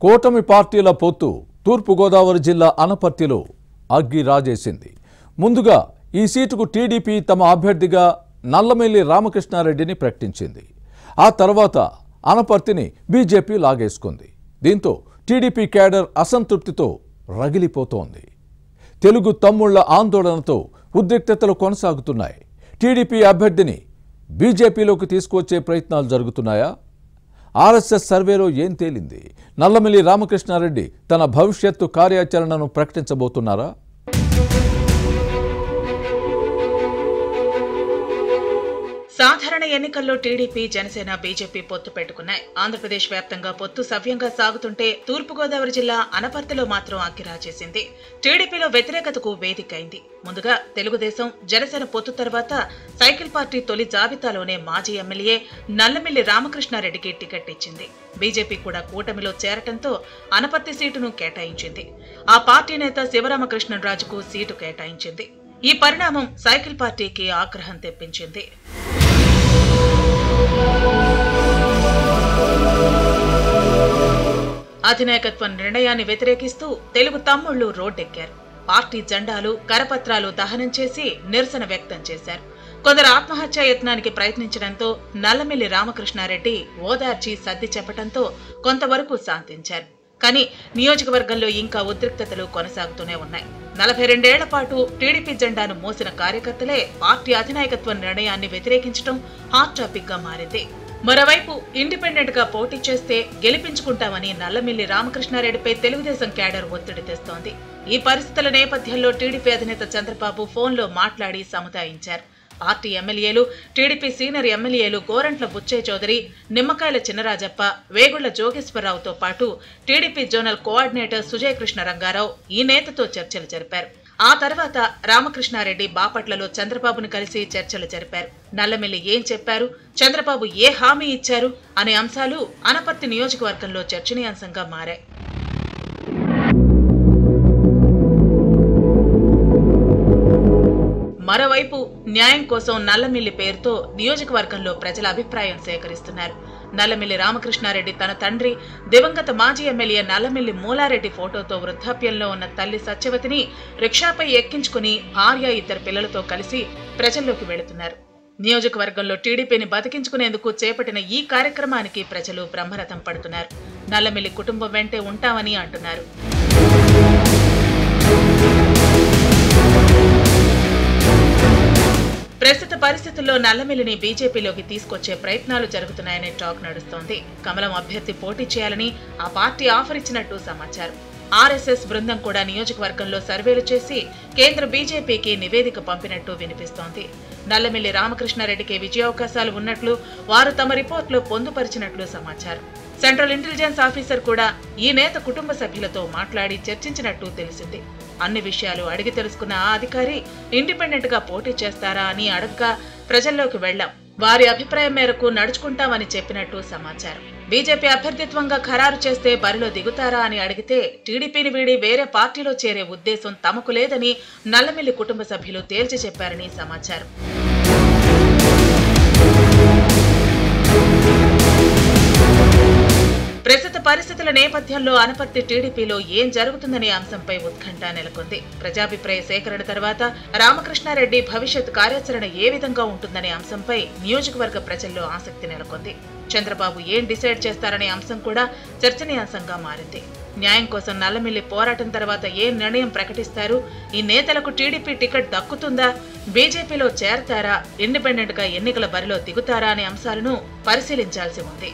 కూటమి పార్టీల పొత్తు తూర్పుగోదావరి జిల్లా అనపర్తిలో అగ్గి రాజేసింది. ముందుగా ఈ సీటుకు టీడీపీ తమ అభ్యర్థిగా నల్లమిల్లి రామకృష్ణారెడ్డిని ప్రకటించింది. ఆ తర్వాత అనపర్తిని బీజేపీ లాగేసుకుంది. దీంతో టీడీపీ క్యాడర్ అసంతృప్తితో రగిలిపోతోంది. తెలుగు తమ్ముళ్ల ఆందోళనతో ఉద్రిక్తతలు కొనసాగుతున్నాయి. టీడీపీ అభ్యర్థిని బీజేపీలోకి తీసుకొచ్చే ప్రయత్నాలు జరుగుతున్నాయా? ఆర్ఎస్ఎస్ సర్వేలో ఏం తేలింది? నల్లమిల్లి రామకృష్ణారెడ్డి తన భవిష్యత్తు కార్యాచరణను ప్రకటించబోతున్నారా? సాధారణ ఎన్నికల్లో టీడీపీ, జనసేన, బీజేపీ పొత్తు పెట్టుకున్నాయి. ఆంధ్రప్రదేశ్ వ్యాప్తంగా పొత్తు సవ్యంగా సాగుతుంటే తూర్పుగోదావరి జిల్లా అనపర్తిలో మాత్రం అగ్గిరాజేసింది. టీడీపీలో వ్యతిరేకతకు వేదికైంది. ముందుగా తెలుగుదేశం, జనసేన పొత్తు తర్వాత సైకిల్ పార్టీ తొలి జాబితాలోనే మాజీ ఎమ్మెల్యే నల్లమిల్లి రామకృష్ణారెడ్డికి టికెట్ ఇచ్చింది. బీజేపీ కూడా కూటమిలో చేరటంతో అనపర్తి సీటును కేటాయించింది. ఆ పార్టీ నేత శివరామకృష్ణరాజుకు సీటు కేటాయించింది. ఈ పరిణామం సైకిల్ పార్టీకి ఆగ్రహం తెప్పించింది. అధినాయకత్వ నిర్ణయాన్ని వ్యతిరేకిస్తూ తెలుగు తమ్ముళ్లు రోడ్డెక్కారు. పార్టీ జెండాలు, కరపత్రాలు దహనం చేసి నిరసన వ్యక్తం చేశారు. కొందరు ఆత్మహత్యా యత్నానికి ప్రయత్నించడంతో నల్లమిల్లి రామకృష్ణారెడ్డి ఓదార్చి సర్ది చెప్పడంతో కొంతవరకు శాంతించారు. కానీ నియోజకవర్గంలో ఇంకా ఉద్రిక్తతలు కొనసాగుతూనే ఉన్నాయి. 42 ఏళ్ల పాటు టీడీపీ జెండాను మోసిన కార్యకర్తలే పార్టీ అధినాయకత్వ నిర్ణయాన్ని వ్యతిరేకించడం హాట్ టాపిక్ గా మారింది. మరోవైపు ఇండిపెండెంట్ గా పోటీ చేస్తే గెలిపించుకుంటామని నల్లమిల్లి రామకృష్ణారెడ్డిపై తెలుగుదేశం క్యాడర్ ఒత్తిడి తెస్తోంది. ఈ పరిస్థితుల నేపథ్యంలో టీడీపీ అధినేత చంద్రబాబు ఫోన్లో మాట్లాడి సముదాయించారు. పార్టీ ఎమ్మెల్యేలు, టీడీపీ సీనియర్ ఎమ్మెల్యేలు గోరంట్ల బుచ్చయ్య చౌదరి, నిమ్మకాయల చినరాజప్ప, వేగుళ్ల జోగేశ్వరరావుతో పాటు TDP zonal coordinator Sujay Krishna Rangarao ఈ నేతతో చర్చలు జరిపారు. ఆ తర్వాత రామకృష్ణారెడ్డి బాపట్లలో చంద్రబాబును కలిసి చర్చలు జరిపారు. నల్లమిల్లి ఏం చెప్పారు, చంద్రబాబు ఏ హామీ ఇచ్చారు అనే అంశాలు అనపర్తి నియోజకవర్గంలో చర్చనీయాంశంగా మారాయి. మరోవైపు న్యాయం కోసం నల్లమిల్లి పేరుతో నియోజకవర్గంలో ప్రజల అభిప్రాయం సేకరిస్తున్నారు. నల్లమిల్లి రామకృష్ణారెడ్డి తన తండ్రి, దివంగత మాజీ ఎమ్మెల్యే నల్లమిల్లి మూలారెడ్డి ఫోటోతో వృద్ధాప్యంలో ఉన్న తల్లి సత్యవతిని రిక్షాపై ఎక్కించుకుని భార్య, 2 పిల్లలతో కలిసి ప్రజల్లోకి వెళుతున్నారు. నియోజకవర్గంలో టీడీపీని బతికించుకునేందుకు చేపట్టిన ఈ కార్యక్రమానికి ప్రజలు బ్రహ్మరథం పడుతున్నారు. నల్లమిల్లి కుటుంబం వెంటే ఉంటామని అంటున్నారు. ప్రస్తుత పరిస్థితుల్లో నల్లమిల్లిని బీజేపీలోకి తీసుకొచ్చే ప్రయత్నాలు జరుగుతున్నాయనే టాక్ నడుస్తోంది. కమలం అభ్యర్థి పోటీ చేయాలని ఆ పార్టీ ఆఫర్ ఇచ్చినట్టు సమాచారం. ఆర్ఎస్ఎస్ బృందం కూడా నియోజకవర్గంలో సర్వేలు చేసి కేంద్ర బీజేపీకి నివేదిక పంపినట్టు వినిపిస్తోంది. నల్లమిల్లి రామకృష్ణారెడ్డికి విజయావకాశాలు ఉన్నట్లు వారు తమ రిపోర్టులో పొందుపరిచినట్లు సమాచారం. సెంట్రల్ ఇంటెలిజెన్స్ ఆఫీసర్ కూడా ఈ నేత కుటుంబ సభ్యులతో మాట్లాడి చర్చించినట్టు తెలిసింది. అన్ని విషయాలు అడిగి తెలుసుకున్న ఆ అధికారి ఇండిపెండెంట్ గా పోటీ చేస్తారా అని అడగ్గా ప్రజల్లోకి వెళ్లాం, వారి అభిప్రాయం మేరకు నడుచుకుంటామని చెప్పినట్టు సమాచారం. బీజేపీ అభ్యర్థిత్వంగా ఖరారు చేస్తే బరిలో దిగుతారా అని అడిగితే టీడీపీని వీడి వేరే పార్టీలో చేరే ఉద్దేశం తమకు లేదని నల్లమిల్లి కుటుంబ సభ్యులు తేల్చి చెప్పారని సమాచారం. ప్రస్తుత పరిస్థితుల నేపథ్యంలో అనపర్తి టీడీపీలో ఏం జరుగుతుందనే అంశంపై ఉత్కంఠ నెలకొంది. ప్రజాభిప్రాయ సేకరణ తర్వాత రామకృష్ణారెడ్డి భవిష్యత్ కార్యాచరణ ఏ విధంగా ఉంటుందనే అంశంపై నియోజకవర్గ ప్రజల్లో ఆసక్తి నెలకొంది. చంద్రబాబు ఏం డిసైడ్ చేస్తారనే అంశం కూడా చర్చనీయాంశంగా మారింది. న్యాయం కోసం నల్లమిల్లి పోరాటం తర్వాత ఏ నిర్ణయం ప్రకటిస్తారు, ఈ నేతలకు టీడీపీ టికెట్ దక్కుతుందా, బీజేపీలో చేరతారా, ఇండిపెండెంట్ గా ఎన్నికల బరిలో దిగుతారా అనే అంశాలను పరిశీలించాల్సి ఉంది.